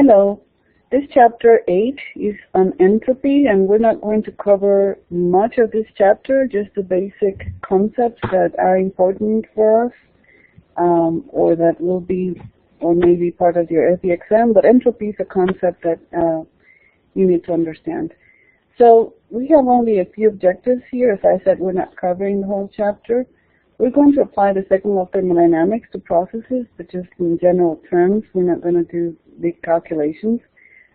Hello. This chapter 8 is on entropy, and we're not going to cover much of this chapter, just the basic concepts that are important for us, or that will be, or maybe part of your FE exam, but entropy is a concept that you need to understand. So we have only a few objectives here. As I said, we're not covering the whole chapter. We're going to apply the second law of thermodynamics to processes, but just in general terms. We're not going to do big calculations.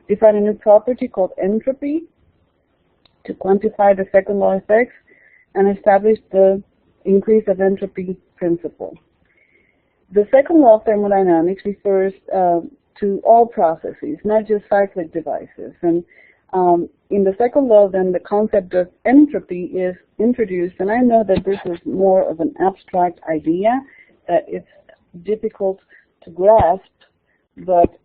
Define a new property called entropy to quantify the second law effects and establish the increase of entropy principle. The second law of thermodynamics refers to all processes, not just cyclic devices. And in the second law, then, the concept of entropy is introduced, and I know that this is more of an abstract idea, that it's difficult to grasp, but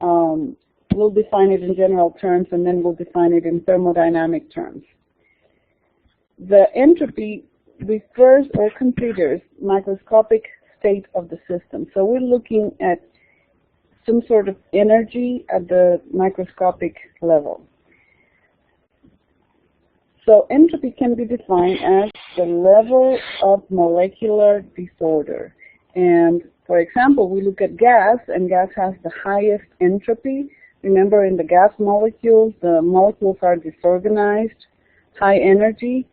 we'll define it in general terms, and then we'll define it in thermodynamic terms. The entropy refers or considers microscopic state of the system. So we're looking at some sort of energy at the microscopic level. So entropy can be defined as the level of molecular disorder. And for example, we look at gas, and gas has the highest entropy. Remember, in the gas molecules, the molecules are disorganized, high energy.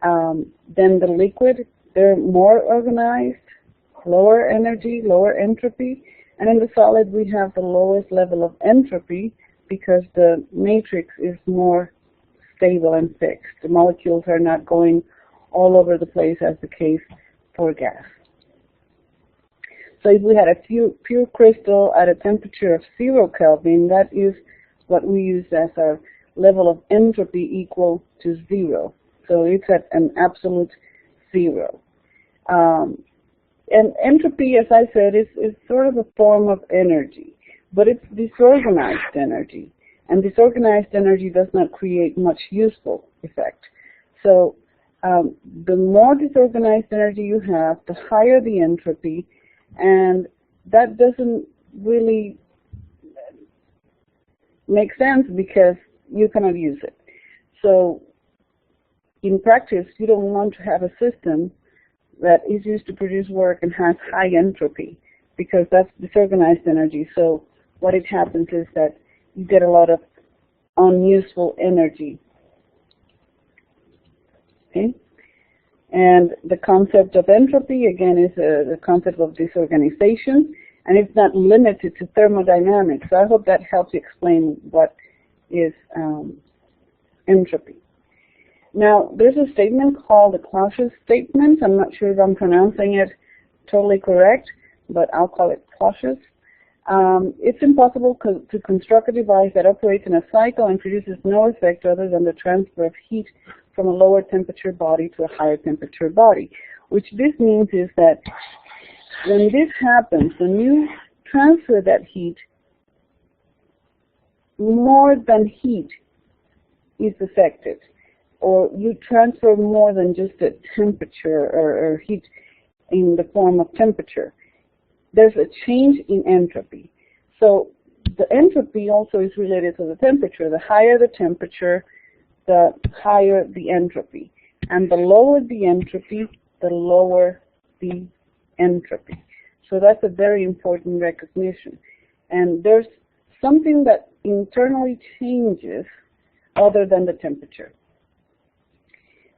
Then the liquid, they're more organized, lower energy, lower entropy. And in the solid, we have the lowest level of entropy because the matrix is more stable and fixed. The molecules are not going all over the place as the case for gas. So if we had a pure crystal at a temperature of 0 Kelvin, that is what we use as our level of entropy equal to 0. So it's at an absolute 0. And entropy, as I said, is sort of a form of energy, but it's disorganized energy. And disorganized energy does not create much useful effect. So the more disorganized energy you have, the higher the entropy, and that doesn't really make sense because you cannot use it. So in practice, you don't want to have a system that is used to produce work and has high entropy, because that's disorganized energy. So what it happens is that you get a lot of unuseful energy. Okay? And the concept of entropy, again, is the concept of disorganization, and it's not limited to thermodynamics. So I hope that helps you explain what is entropy. Now, there's a statement called the Clausius statement. I'm not sure if I'm pronouncing it totally correct, but I'll call it Clausius. It's impossible to construct a device that operates in a cycle and produces no effect other than the transfer of heat from a lower temperature body to a higher temperature body. Which this means is that when this happens, when you transfer that heat, more than heat is affected, or you transfer more than just a temperature or heat in the form of temperature. There's a change in entropy. So the entropy also is related to the temperature. The higher the temperature, the higher the entropy. And the lower the entropy, the lower the entropy. So that's a very important recognition. And there's something that internally changes other than the temperature.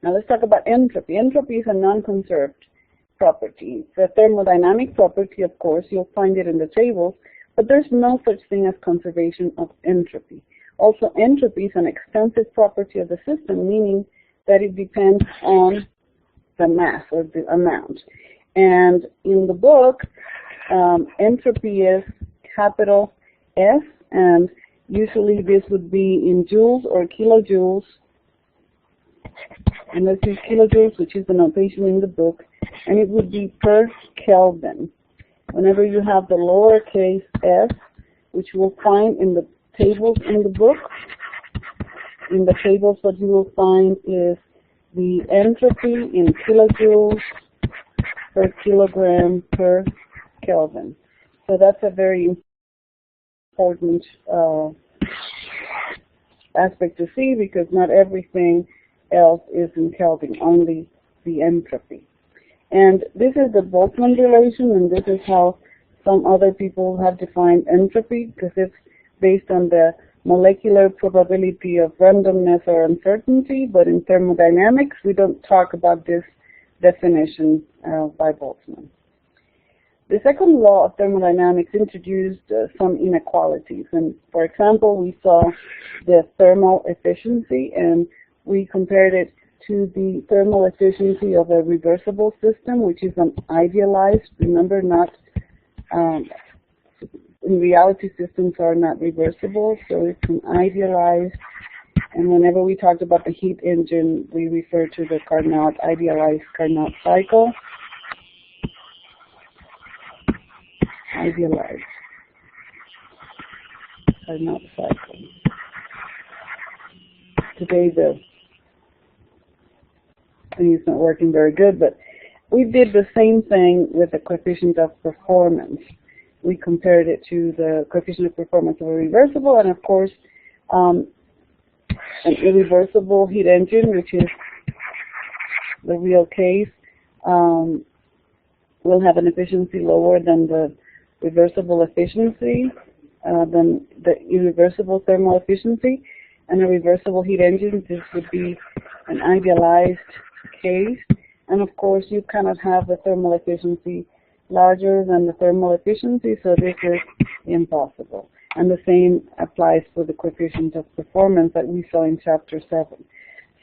Now let's talk about entropy. Entropy is a non-conserved property. It's a thermodynamic property, of course. You'll find it in the tables, but there's no such thing as conservation of entropy. Also, entropy is an extensive property of the system, meaning that it depends on the mass or the amount. And in the book, entropy is capital S, and usually this would be in joules or kilojoules. And let's use kilojoules, which is the notation in the book, and it would be per Kelvin. Whenever you have the lowercase s, which you will find in the tables in the book, in the tables what you will find is the entropy in kilojoules per kilogram per Kelvin. So that's a very important aspect to see, because not everything else is in Kelvin, only the entropy. And this is the Boltzmann relation, and this is how some other people have defined entropy, because it's based on the molecular probability of randomness or uncertainty, but in thermodynamics we don't talk about this definition by Boltzmann. The second law of thermodynamics introduced some inequalities, and for example we saw the thermal efficiency, and we compared it to the thermal efficiency of a reversible system, which is an idealized, remember, not in reality systems are not reversible, so it's an idealized. And whenever we talked about the heat engine, we refer to the Carnot, idealized Carnot cycle. Idealized Carnot cycle. Today the thing is not working very good, but we did the same thing with the coefficient of performance. We compared it to the coefficient of performance of a reversible, and of course an irreversible heat engine, which is the real case, will have an efficiency lower than the reversible efficiency, than the irreversible thermal efficiency. And a reversible heat engine, this would be an idealized case. And of course you cannot have the thermal efficiency larger than the thermal efficiency, so this is impossible. And the same applies for the coefficient of performance that we saw in chapter 7.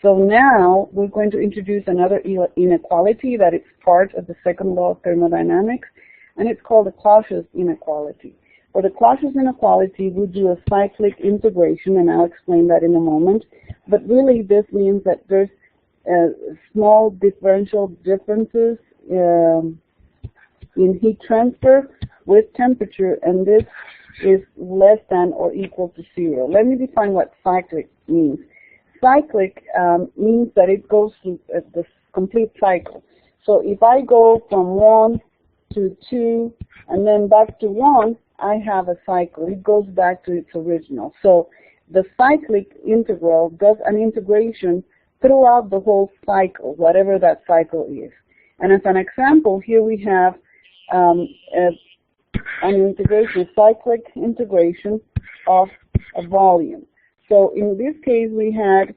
So now we're going to introduce another inequality that is part of the second law of thermodynamics, and it's called the Clausius inequality. For the Clausius inequality, we do a cyclic integration, and I'll explain that in a moment. But really this means that there's small differential differences in heat transfer with temperature, and this is less than or equal to 0. Let me define what cyclic means. Cyclic means that it goes through the complete cycle. So if I go from 1 to 2 and then back to 1, I have a cycle. It goes back to its original. So the cyclic integral does an integration throughout the whole cycle, whatever that cycle is. And as an example, here we have an integration, cyclic integration of a volume. So in this case, we had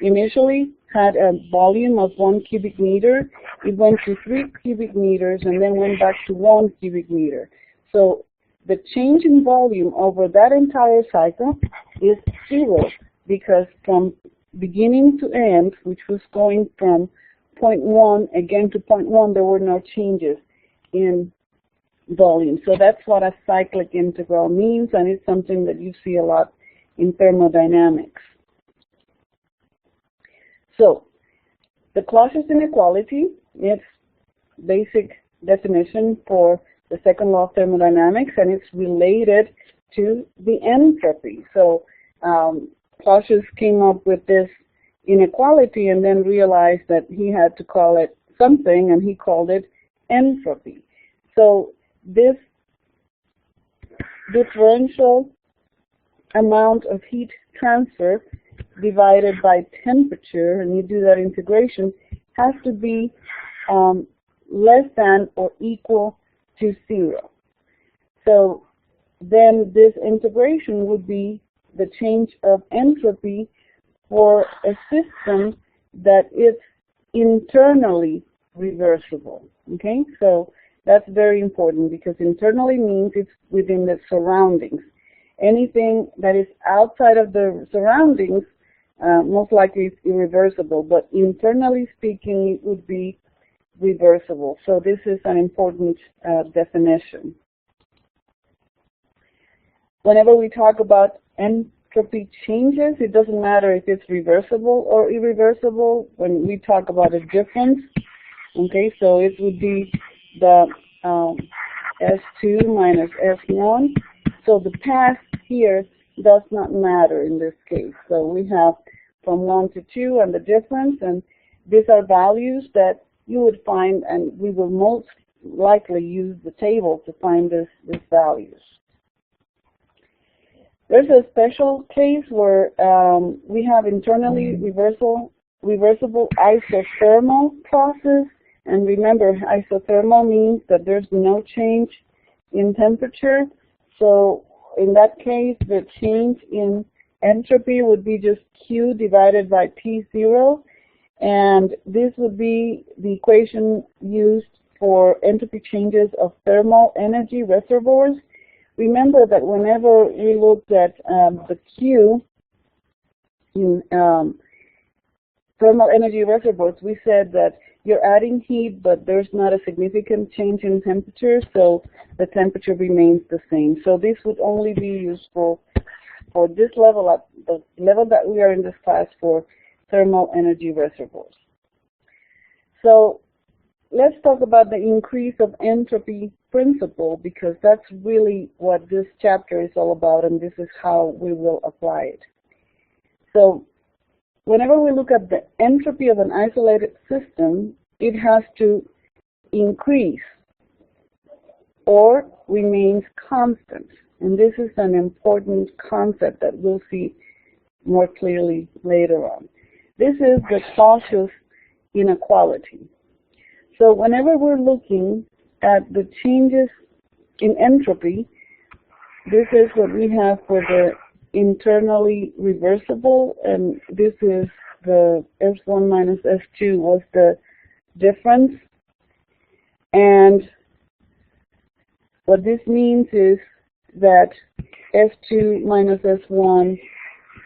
initially had a volume of 1 cubic meter. It went to 3 cubic meters and then went back to 1 cubic meter. So the change in volume over that entire cycle is 0, because from beginning to end, which was going from point 1 again to point 1, there were no changes in volume. So that's what a cyclic integral means, and it's something that you see a lot in thermodynamics. So the Clausius inequality, its basic definition for the second law of thermodynamics, and it's related to the entropy. So Clausius came up with this inequality and then realized that he had to call it something, and he called it entropy. So this differential amount of heat transfer divided by temperature, and you do that integration, has to be less than or equal to 0. So then this integration would be the change of entropy for a system that is internally reversible. Okay, so that's very important, because internally means it's within the surroundings. Anything that is outside of the surroundings most likely is irreversible, but internally speaking, it would be reversible. So this is an important definition. Whenever we talk about entropy changes, it doesn't matter if it's reversible or irreversible. When we talk about a difference, okay, so it would be the S2 minus S1. So the path here does not matter in this case. So we have from 1 to 2 and the difference, and these are values that you would find, and we will most likely use the table to find these values. There's a special case where we have internally reversible isothermal process. And remember, isothermal means that there's no change in temperature. So in that case, the change in entropy would be just Q divided by T0. And this would be the equation used for entropy changes of thermal energy reservoirs. Remember that whenever we looked at the Q in thermal energy reservoirs, we said that you're adding heat, but there's not a significant change in temperature, so the temperature remains the same. So this would only be useful for this level, at the level that we are in this class, for thermal energy reservoirs. So let's talk about the increase of entropy principle, because that's really what this chapter is all about, and this is how we will apply it. So whenever we look at the entropy of an isolated system, it has to increase or remains constant. And this is an important concept that we'll see more clearly later on. This is the Clausius inequality. So whenever we're looking at the changes in entropy, this is what we have for the internally reversible, and this is the S1 minus S2 was the difference. And what this means is that S2 minus S1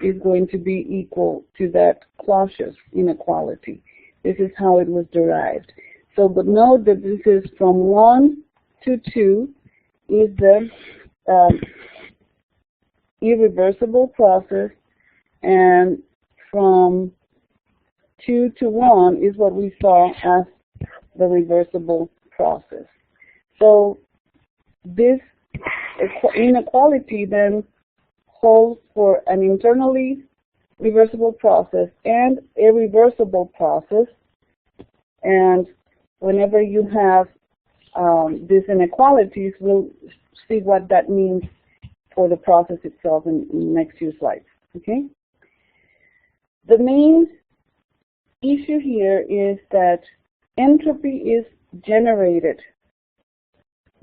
is going to be equal to that Clausius inequality. This is how it was derived. So, but note that this is from 1 to 2 is the irreversible process, and from 2 to 1 is what we saw as the reversible process. So this inequality then holds for an internally reversible process and a reversible process, and whenever you have these inequalities, we'll see what that means for the process itself in the next few slides. Okay? The main issue here is that entropy is generated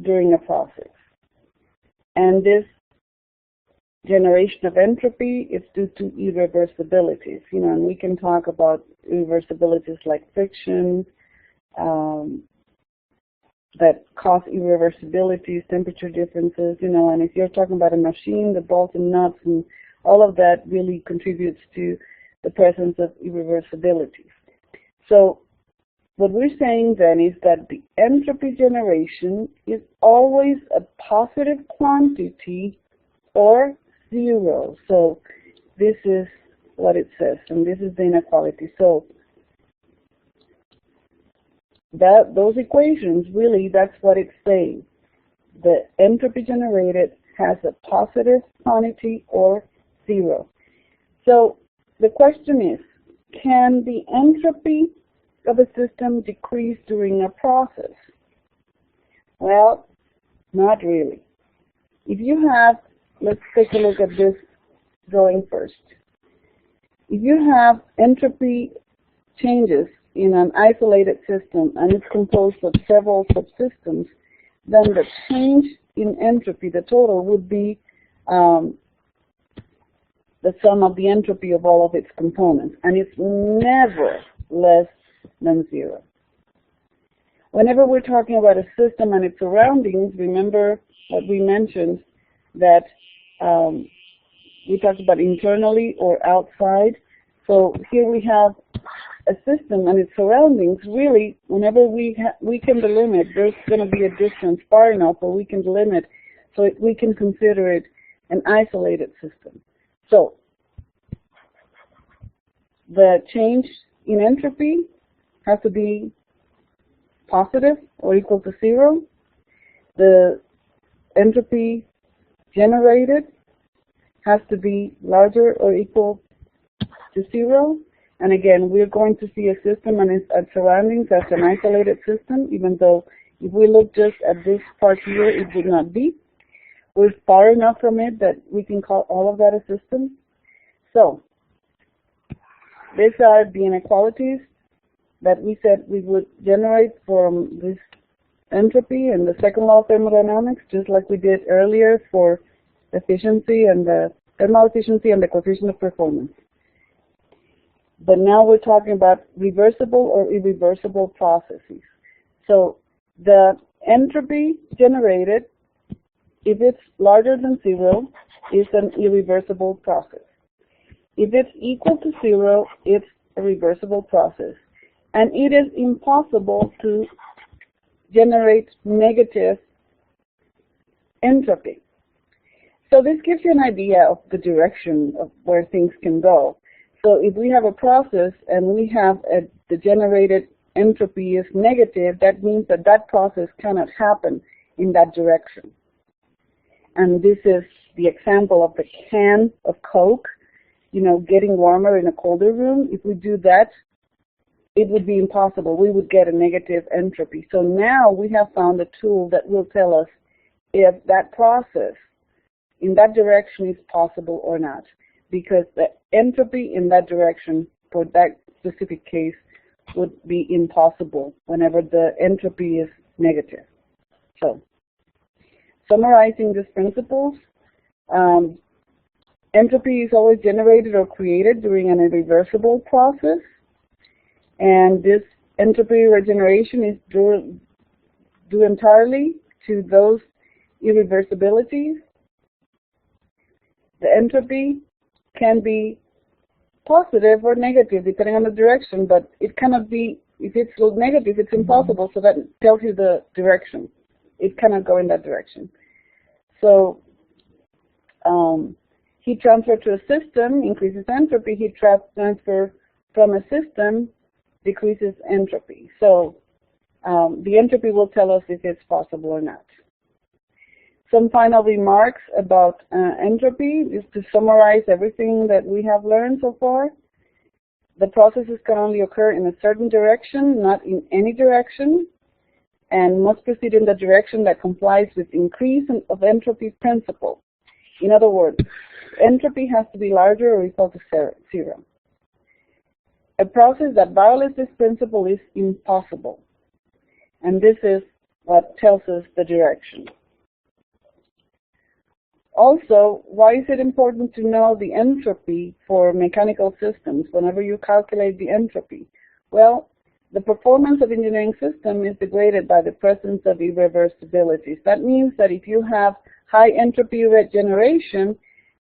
during a process. And this generation of entropy is due to irreversibilities. You know, and we can talk about irreversibilities like friction, that cause irreversibilities, temperature differences, you know, and if you're talking about a machine, the bolts and nuts and all of that really contributes to the presence of irreversibilities. So what we're saying then is that the entropy generation is always a positive quantity or zero. So this is what it says, and this is the inequality. So those equations, really, that's what it's saying. The entropy generated has a positive quantity or zero. So the question is, can the entropy of a system decrease during a process? Well, not really. If you have, let's take a look at this drawing first. If you have entropy changes in an isolated system and it's composed of several subsystems, then the change in entropy, the total, would be the sum of the entropy of all of its components, and it's never less than zero. Whenever we're talking about a system and its surroundings, remember what we mentioned, that we talked about internally or outside. So here we have a system and its surroundings. Really, whenever we can delimit, there's going to be a distance far enough where we can delimit, so we can consider it an isolated system. So the change in entropy has to be positive or equal to zero. The entropy generated has to be larger or equal to zero. And again, we're going to see a system and its surroundings as an isolated system, even though if we look just at this part here, it would not be. we're far enough from it that we can call all of that a system. So these are the inequalities that we said we would generate from this entropy and the second law of thermodynamics, just like we did earlier for efficiency and the thermal efficiency and the coefficient of performance. But now we're talking about reversible or irreversible processes. So the entropy generated, if it's larger than 0, is an irreversible process. If it's equal to 0, it's a reversible process. And it is impossible to generate negative entropy. So this gives you an idea of the direction of where things can go. So if we have a process and we have the generated entropy is negative, that means that that process cannot happen in that direction. And this is the example of the can of Coke, you know, getting warmer in a colder room. If we do that, it would be impossible. We would get a negative entropy. So now we have found a tool that will tell us if that process in that direction is possible or not, because the entropy in that direction for that specific case would be impossible whenever the entropy is negative. So, summarizing these principles, entropy is always generated or created during an irreversible process, and this entropy regeneration is due entirely to those irreversibilities. The entropy can be positive or negative depending on the direction, but it cannot be, if it's negative, it's impossible, so that tells you the direction. It cannot go in that direction. So heat transfer to a system increases entropy. Heat transfer from a system decreases entropy. So the entropy will tell us if it's possible or not. Some final remarks about entropy, just to summarize everything that we have learned so far. The processes can only occur in a certain direction, not in any direction, and must proceed in the direction that complies with increase of entropy principle. In other words, entropy has to be larger or equal to 0. A process that violates this principle is impossible, and this is what tells us the direction. Also, why is it important to know the entropy for mechanical systems whenever you calculate the entropy? Well, the performance of engineering system is degraded by the presence of irreversibilities. That means that if you have high entropy regeneration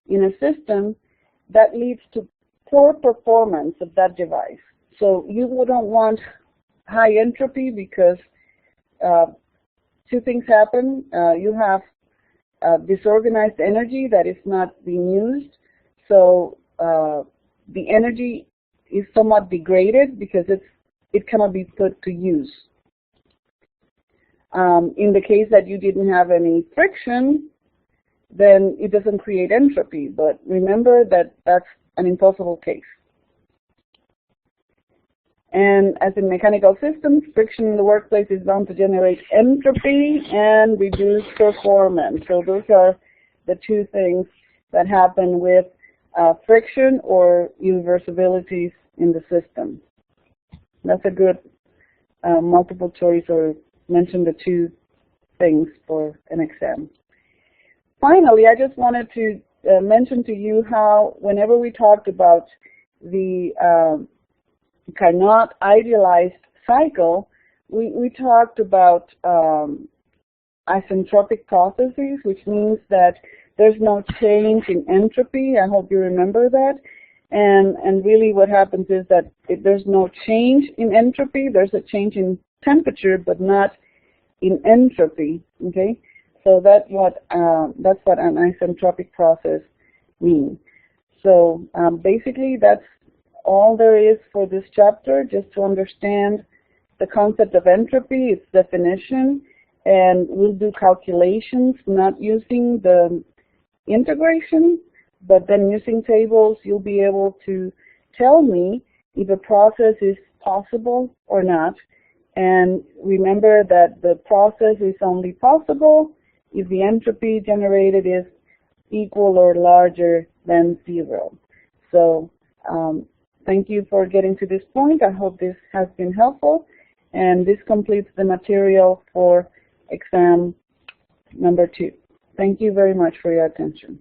in a system, that leads to poor performance of that device. So you wouldn't want high entropy because two things happen. You have disorganized energy that is not being used, so the energy is somewhat degraded because it cannot be put to use. In the case that you didn't have any friction, then it doesn't create entropy, but remember that that's an impossible case. And as in mechanical systems, friction in the workplace is bound to generate entropy and reduce performance. So those are the two things that happen with friction or irreversibilities in the system. That's a good multiple choice, or mention the two things for an exam. Finally, I just wanted to mention to you how whenever we talked about the Carnot idealized cycle, we talked about isentropic processes, which means that there's no change in entropy. I hope you remember that. And really what happens is that if there's no change in entropy, there's a change in temperature, but not in entropy. Okay, so that's what an isentropic process means. So basically, that's all there is for this chapter, just to understand the concept of entropy, its definition, and we'll do calculations, not using the integration, but then using tables, you'll be able to tell me if a process is possible or not. And remember that the process is only possible if the entropy generated is equal or larger than 0. So thank you for getting to this point. I hope this has been helpful. And this completes the material for exam number 2. Thank you very much for your attention.